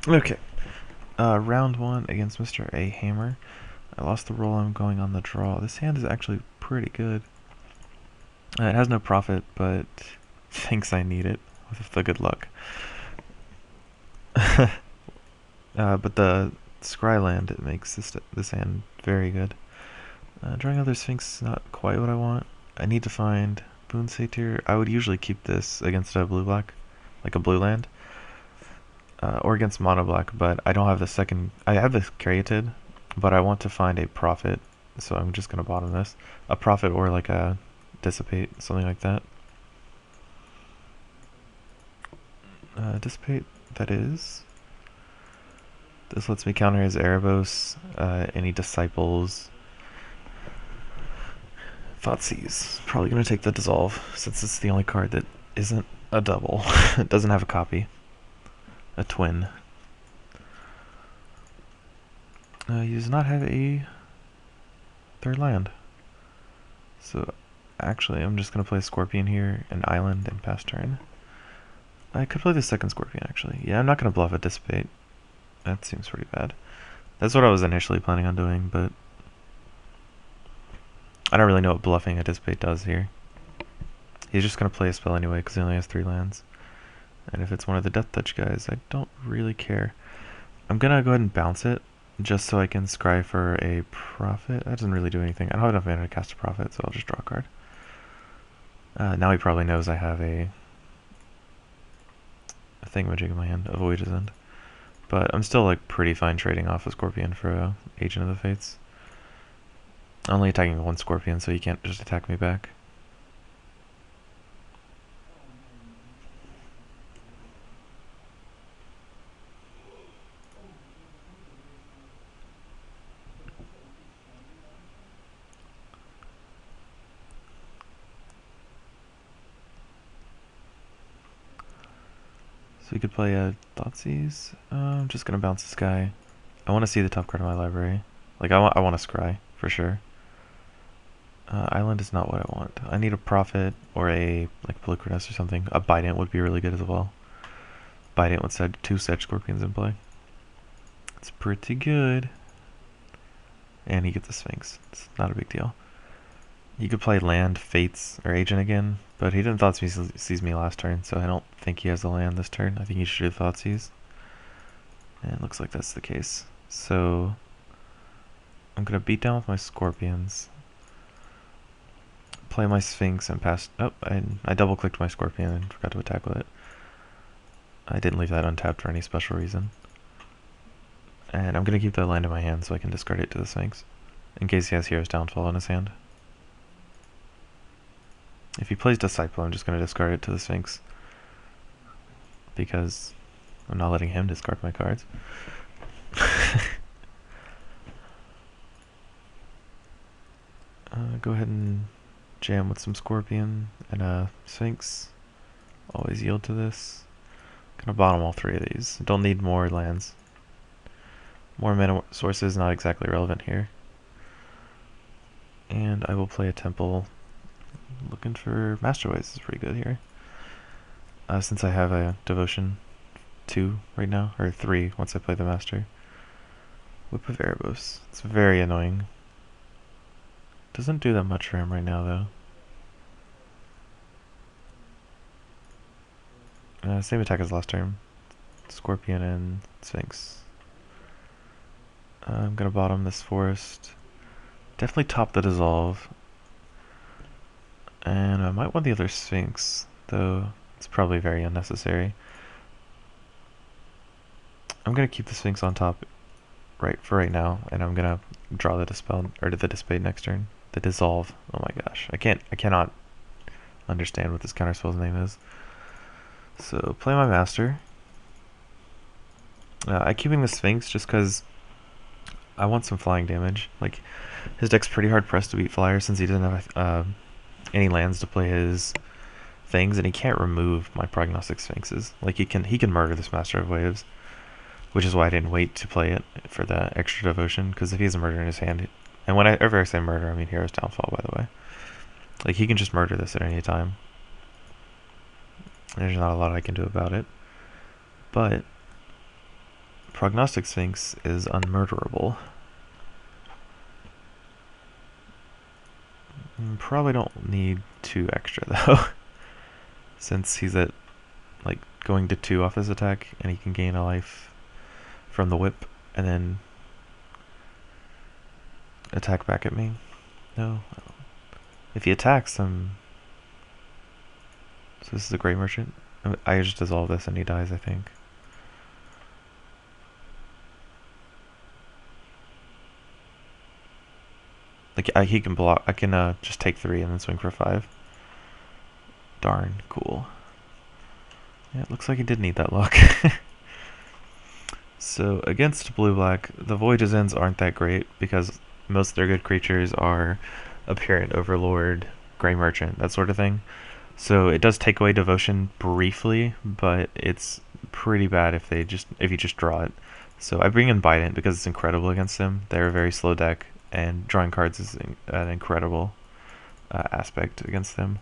Okay. Round one against Mr. A Hammer. I lost the roll. I'm going on the draw. This hand is actually pretty good. It has no profit, but thinks I need it with the good luck. But the scry land, it makes this hand very good. Drawing another Sphinx is not quite what I want. I need to find Boon Satyr. I would usually keep this against a blue-black, like a blue land, or against mono-black, but I don't have the second. I have the Caryatid, but I want to find a profit, so I'm just going to bottom this. A profit or like a Dissipate, something like that. Dissipate, that is. This lets me counter his Erebos, any Disciples. Thoughtseize. Probably going to take the Dissolve, since it's the only card that isn't a double. It doesn't have a copy. A twin. He does not have a third land. So, actually, I'm just going to play Scorpion here, an Island, and pass turn. I could play the second Scorpion, actually. Yeah, I'm not going to bluff a Dissipate. That seems pretty bad. That's what I was initially planning on doing, but I don't really know what bluffing a Dissipate does here. He's just going to play a spell anyway because he only has 3 lands. And if it's one of the Death Touch guys, I don't really care. I'm going to go ahead and bounce it just so I can scry for a profit. That doesn't really do anything. I don't have enough mana to cast a profit, so I'll just draw a card. Now he probably knows I have a thingamajig in my hand, a Voyage's End. But I'm still like pretty fine trading off a Scorpion for a Agent of the Fates. Only attacking one Scorpion, so you can't just attack me back. So we could play a Thoughtseize. I'm just gonna bounce this guy. I want to see the top card of my library. Like I want to scry for sure. Island is not what I want. I need a profit or a like Polychronus or something. A Bident would be really good as well. Bident with 2 Sedge Scorpions in play. It's pretty good. And he gets a Sphinx. It's not a big deal. You could play land, Fates, or Agent again, but he didn't Thoughtseize me last turn, so I don't think he has a land this turn. I think he should do Thoughtseize. And it looks like that's the case. So I'm gonna beat down with my Scorpions. Play my Sphinx and pass. Oh, I double clicked my Scorpion and forgot to attack with it. I didn't leave that untapped for any special reason. And I'm gonna keep that land in my hand so I can discard it to the Sphinx in case he has Hero's Downfall in his hand. If he plays Disciple, I'm just going to discard it to the Sphinx because I'm not letting him discard my cards. Go ahead and jam with some Scorpion and a Sphinx. Always yield to this. Gonna bottom all 3 of these. Don't need more lands. More mana sources not exactly relevant here. And I will play a Temple. Looking for Masterways is pretty good here. Since I have a Devotion 2 right now, or 3 once I play the Master. Whip of Erebos. It's very annoying. Doesn't do that much for him right now though. Same attack as last turn. Scorpion and Sphinx. I'm gonna bottom this forest. Definitely top the Dissolve. And I might want the other Sphinx, though it's probably very unnecessary. I'm gonna keep the Sphinx on top for right now, and I'm gonna draw the Dispel or the Dissipate next turn. The Dissolve. Oh my gosh, I cannot understand what this counterspell's name is. So play my Master. I'm keeping the Sphinx just because I want some flying damage. Like his deck's pretty hard pressed to beat Flyer since he doesn't have any lands to play his things, and he can't remove my Prognostic Sphinxes. Like he can murder this Master of Waves, which is why I didn't wait to play it for the extra Devotion, because if he has a murder in his hand, and whenever I say murder, I mean Hero's Downfall, by the way. Like he can just murder this at any time. There's not a lot I can do about it, but Prognostic Sphinx is unmurderable. Probably don't need 2 extra though, since he's at like going to 2 off his attack, and he can gain a life from the whip, and then attack back at me. No, if he attacks, then so this is a Grey Merchant. I just dissolve this and he dies, I think. Like he can block. I can just take 3 and then swing for 5. Darn, cool. Yeah, it looks like he did need that luck. So against blue-black, the Voyage's ends aren't that great because most of their good creatures are Apparent Overlord, Grey Merchant, that sort of thing. So it does take away Devotion briefly, but it's pretty bad if you just draw it. So I bring in Bident because it's incredible against them. They're a very slow deck, and drawing cards is an incredible aspect against them.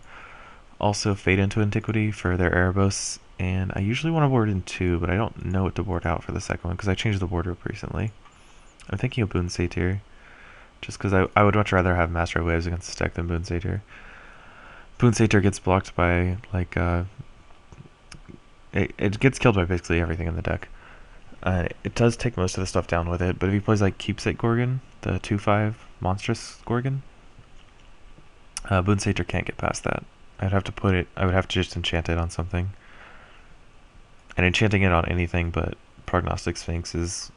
Also Fade into Antiquity for their Erebos, and I usually want to board in 2, but I don't know what to board out for the second one because I changed the board up recently. I'm thinking of Boon Satyr, just because I would much rather have Master of Waves against this deck than Boon Satyr. Boon Satyr gets blocked by, like, it gets killed by basically everything in the deck. It does take most of the stuff down with it, but if he plays, like, Keepsake Gorgon, the 2/5 monstrous Gorgon, Boon Satyr can't get past that. I would have to just enchant it on something. And enchanting it on anything but Prognostic Sphinx is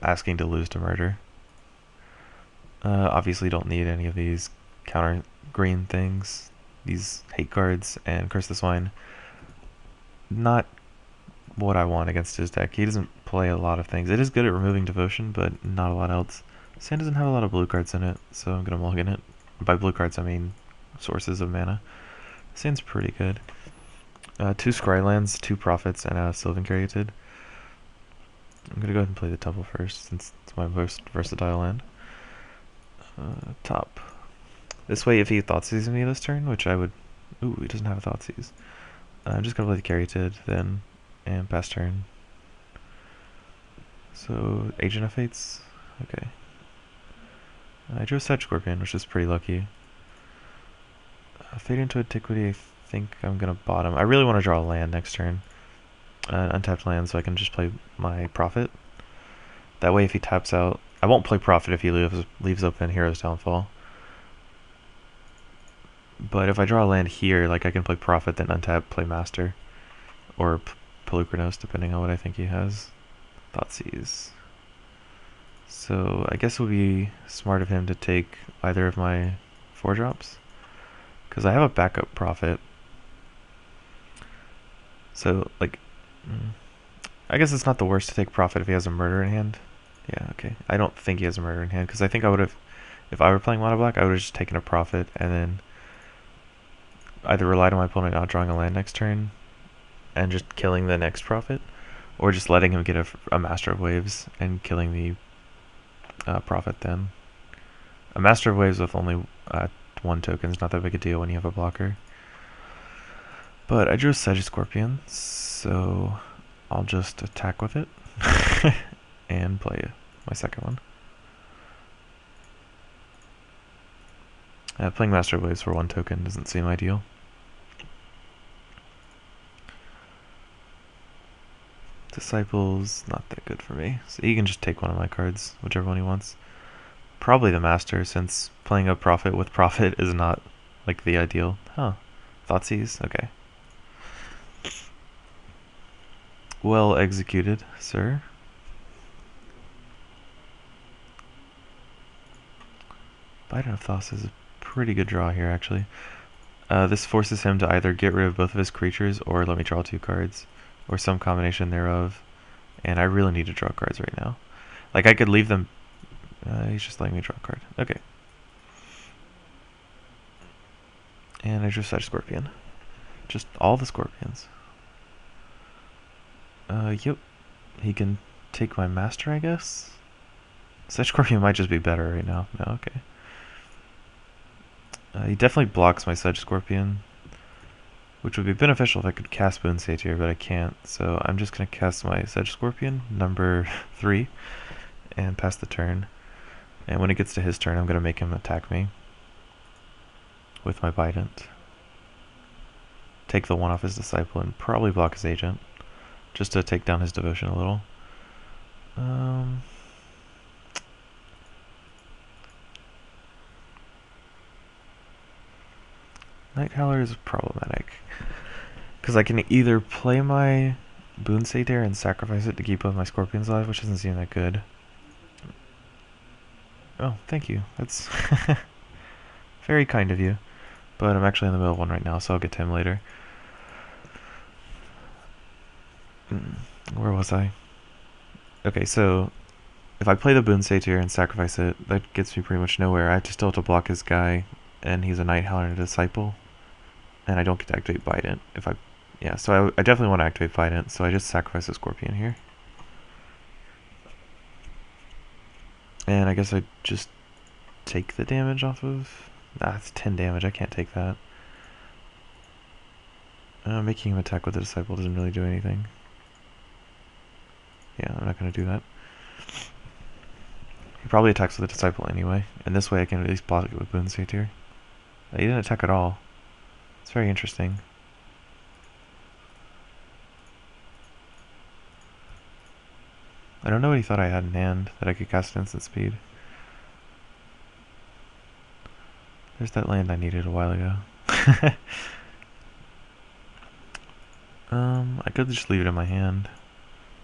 asking to lose to murder. Obviously don't need any of these counter green things, these hate cards, and Curse the Swine. Not what I want against his deck. He doesn't play a lot of things. It is good at removing Devotion, but not a lot else. Sand doesn't have a lot of blue cards in it, so I'm gonna mulligan it. By blue cards I mean sources of mana. Sand's pretty good. 2 Scrylands, 2 Prophets, and a Sylvan Caryatid. I'm gonna go ahead and play the Temple first, since it's my most versatile land. Top. This way, if he Thoughtseize me this turn, which I would... Ooh, he doesn't have a Thoughtseize. I'm just gonna play the Caryatid, then, and pass turn. So, Agent of Fates? Okay. I drew a Sedge Scorpion, which is pretty lucky. Fade into Antiquity, I think I'm gonna bottom. I really want to draw a land next turn. An untapped land, so I can just play my Prophet. That way, if he taps out... I won't play Prophet if he leaves open Hero's Downfall. But if I draw a land here, like I can play Prophet, then untap, play Master. Or Pelucranos, depending on what I think he has. Thoughtseize. So I guess it would be smart of him to take either of my 4-drops. Because I have a backup Prophet. So, like... I guess it's not the worst to take Prophet if he has a murder in hand. Yeah, okay. I don't think he has a murder in hand, because I think I would have... If I were playing Mono Black, I would have just taken a Prophet, and then... either relied on my opponent not drawing a land next turn, and just killing the next Prophet, or just letting him get a Master of Waves, and killing the Prophet then. A Master of Waves with only 1 token is not that big a deal when you have a blocker. But I drew a Sedge Scorpion, so I'll just attack with it and play my second one. Playing Master of Waves for 1 token doesn't seem ideal. Disciples, not that good for me. So he can just take one of my cards, whichever one he wants. Probably the Master, since playing a Prophet with Prophet is not like the ideal. Huh. Thoughtseize? Okay. Well executed, sir. Bident of Thoth is a pretty good draw here, actually. This forces him to either get rid of both of his creatures or let me draw 2 cards, or some combination thereof. And I really need to draw cards right now. Like, I could leave them... he's just letting me draw a card. Okay. And I drew Sedge Scorpion. Just all the Scorpions. Yep. He can take my Master, I guess? Sedge Scorpion might just be better right now. No, okay. He definitely blocks my Sedge Scorpion. which would be beneficial if I could cast Boon Sage here, but I can't. So I'm just going to cast my Sedge Scorpion, number 3, and pass the turn. And when it gets to his turn, I'm going to make him attack me with my Bident. Take the 1 off his Disciple and probably block his Agent, just to take down his Devotion a little. Night Howler is problematic, because I can either play my Boon Satyr and sacrifice it to keep both my Scorpions alive, which doesn't seem that good. Oh, thank you. That's very kind of you. But I'm actually in the middle of one right now, so I'll get to him later. Where was I? Okay, so if I play the Boon Satyr and sacrifice it, that gets me pretty much nowhere. I still have to block his guy, and he's a Night Howler and a Disciple. And I don't get to activate Bident. So I definitely want to activate Bident, so I just sacrifice a Scorpion here. And I guess I just take the damage off of... it's 10 damage, I can't take that. Making him attack with the Disciple doesn't really do anything. Yeah, I'm not going to do that. He probably attacks with the Disciple anyway, and this way I can at least block it with Boon Satyr. He didn't attack at all. It's very interesting. I don't know what he thought I had in hand that I could cast at instant speed. There's that land I needed a while ago. I could just leave it in my hand.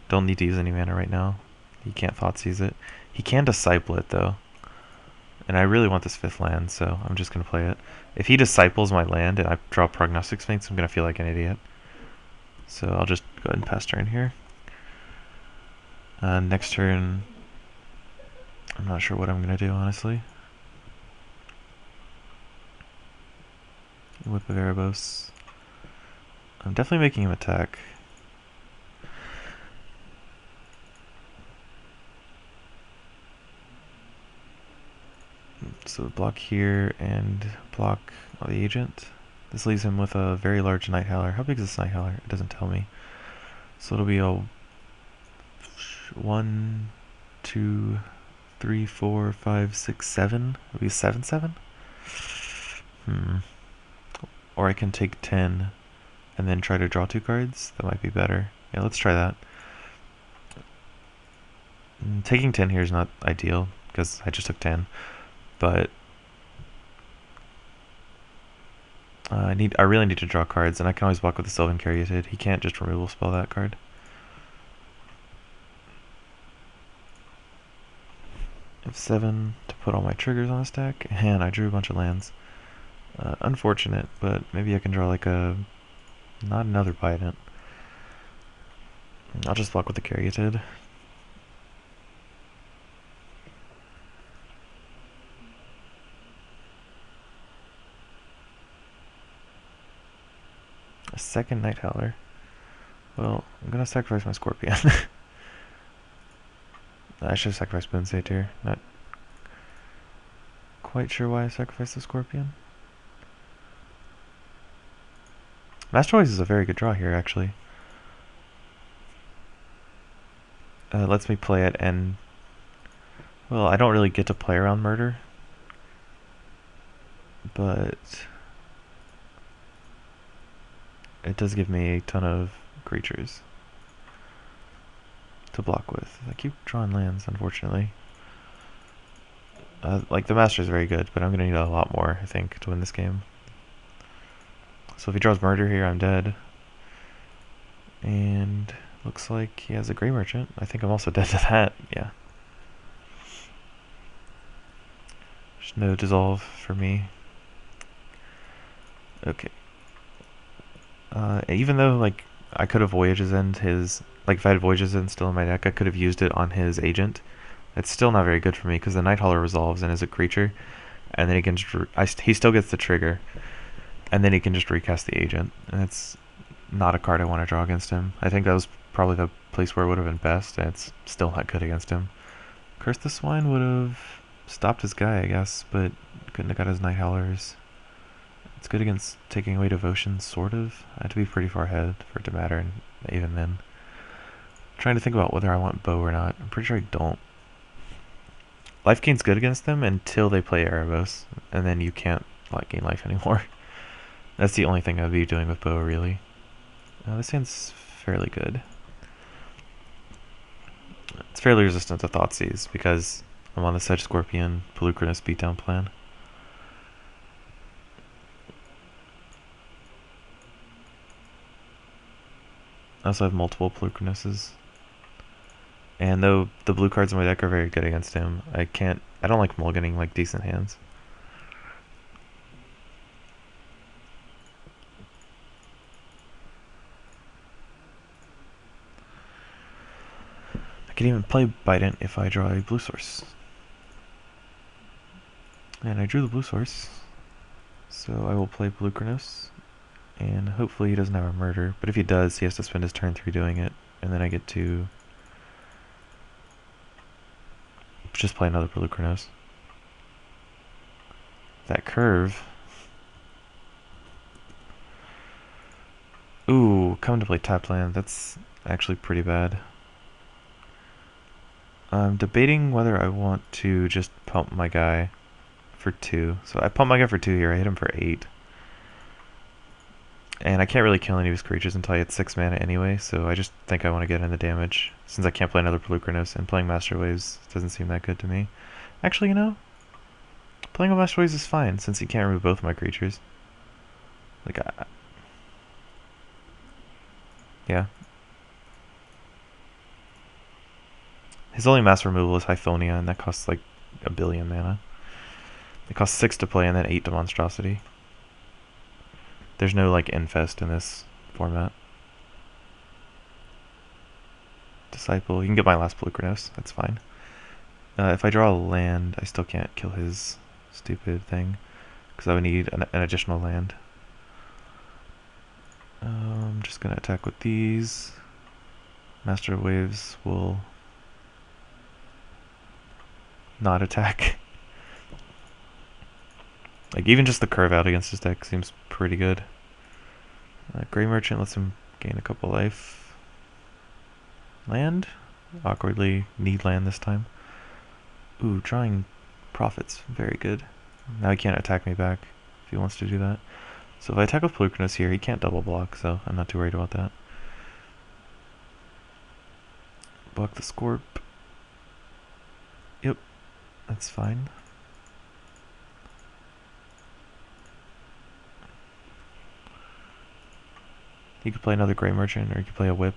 Don't need to use any mana right now. He can't Thoughtseize it. He can Disciple it though. And I really want this 5th land, so I'm just going to play it. If he Disciples my land and I draw Prognostic Sphinx, I'm going to feel like an idiot. So I'll just go ahead and pass turn here. Next turn, I'm not sure what I'm going to do, honestly. With the Erebos. I'm definitely making him attack. So block here and block the Agent. This leaves him with a very large Night Howler. How big is this Night Howler? It doesn't tell me. So it'll be a 1, 2, 3, 4, 5, 6, 7. It'll be a 7/7. Or I can take 10 and then try to draw 2 cards. That might be better. Yeah, let's try that. Taking 10 here is not ideal because I just took 10. But I really need to draw cards, and I can always block with the Sylvan Caryatid. He can't just removal spell that card. F7 to put all my triggers on the stack, and I drew a bunch of lands. Unfortunate, but maybe I can draw like not another Bident. I'll just block with the Caryatid. A second Night Howler. Well, I'm gonna sacrifice my Scorpion. I should have sacrificed Boon Satyr. Not quite sure why I sacrificed the Scorpion. Master Voice is a very good draw here, actually. Lets me play it, and well, I don't really get to play around Murder, but it does give me a ton of creatures to block with. I keep drawing lands, unfortunately. Like, the Master is very good, but I'm going to need a lot more, I think, to win this game. So if he draws Murder here, I'm dead. And looks like he has a Grey Merchant. I think I'm also dead to that, yeah. There's no Dissolve for me. Okay. Even though, like, I could have Voyage's End his... Like, if I had Voyage's End still in my deck, I could have used it on his Agent. It's still not very good for me, because the Night Howler resolves and is a creature, and then he can just... he still gets the trigger, and then he can just recast the Agent, and it's not a card I want to draw against him. I think that was probably the place where it would have been best, and it's still not good against him. Curse the Swine would have stopped his guy, I guess, but couldn't have got his Night Howlers. It's good against taking away devotion, sort of. I have to be pretty far ahead for it to matter, and even then. Trying to think about whether I want bow or not. I'm pretty sure I don't. Life gain's good against them until they play Erebos, and then you can't gain life anymore. That's the only thing I'd be doing with bow, really. This hand's fairly good. It's fairly resistant to Thoughtseize because I'm on the Sedge Scorpion Pelucrinus beatdown plan. I also have multiple Pelucrinuses. And though the blue cards in my deck are very good against him, I don't like mulliganing like decent hands. I can even play Bident if I draw a blue source. And I drew the blue source, so I will play Pelucrinus, and hopefully he doesn't have a murder, but if he does, he has to spend his turn 3 doing it, and then I get to just play another Pelucrinus. That curve. Ooh, coming to play tap land, that's actually pretty bad. I'm debating whether I want to just pump my guy for 2. So I pump my guy for 2 here, I hit him for 8. And I can't really kill any of his creatures until I hit 6 mana anyway, so I just think I want to get in the damage, since I can't play another Pelucrinus, and playing Master Waves doesn't seem that good to me. Actually, you know, playing a Master Waves is fine, since he can't remove both of my creatures. Yeah. His only mass removal is Hythonia, and that costs like 1 billion mana. It costs 6 to play and then 8 to Monstrosity. There's no Infest in this format. Disciple, you can get my last Pelucrinus, that's fine. If I draw a land, I still can't kill his stupid thing, because I would need an additional land. I'm just going to attack with these. Master Waves will not attack. Even just the curve out against his deck seems pretty good. Grey Merchant lets him gain a couple life. Land? Awkwardly need land this time. Ooh, drawing profits. Very good. Now he can't attack me back if he wants to do that. So if I attack with Pelucrinus here, he can't double block, so I'm not too worried about that. Block the Scorp. Yep, that's fine. He could play another Grey Merchant, or he could play a Whip.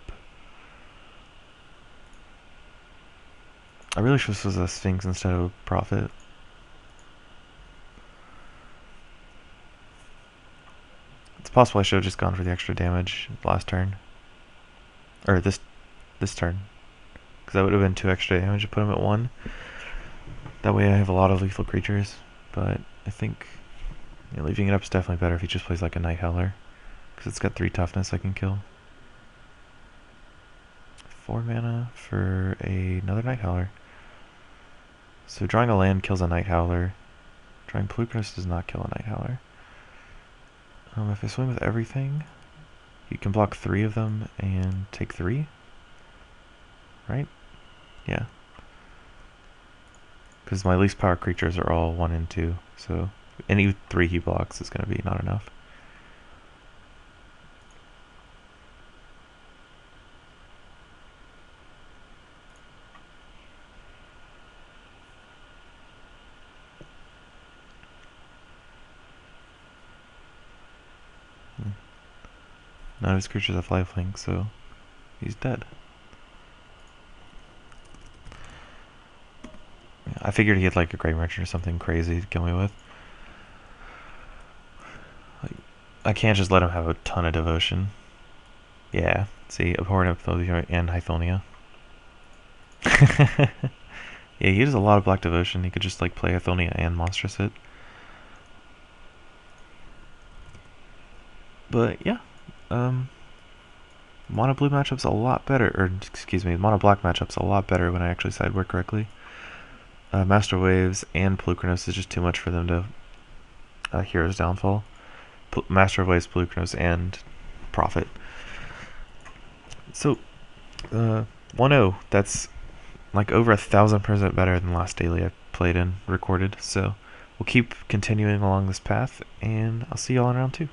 I really wish this was a Sphinx instead of a Prophet. It's possible I should have just gone for the extra damage last turn. Or this turn. Because that would have been 2 extra damage to put him at 1. That way I have a lot of lethal creatures. But I think leaving it up is definitely better if he just plays like a Night Howler. Because it's got 3 toughness I can kill. 4 mana for another Night Howler. So drawing a land kills a Night Howler. Drawing Pelucrinus does not kill a Night Howler. If I swing with everything, you can block 3 of them and take 3. Right? Yeah. Because my least power creatures are all 1 and 2. So any 3 he blocks is going to be not enough. None of his creatures have lifelink, so he's dead. I figured he had like a Grey Merchant or something crazy to kill me with. I can't just let him have a ton of devotion. Yeah, see, Abhorrent Hythonia and Hythonia. Yeah, he has a lot of black devotion. He could just play Hythonia and Monstrous it. But yeah, mono blue matchup's a lot better, or excuse me, mono black matchup's a lot better when I actually sideboard correctly. Master Waves and Pelucrinus is just too much for them to Hero's Downfall. Master of Waves, Pelucros, and Prophet. So, 1-0. That's like over 1,000% better than the last daily I played and recorded. So, we'll keep continuing along this path, and I'll see y'all in round 2.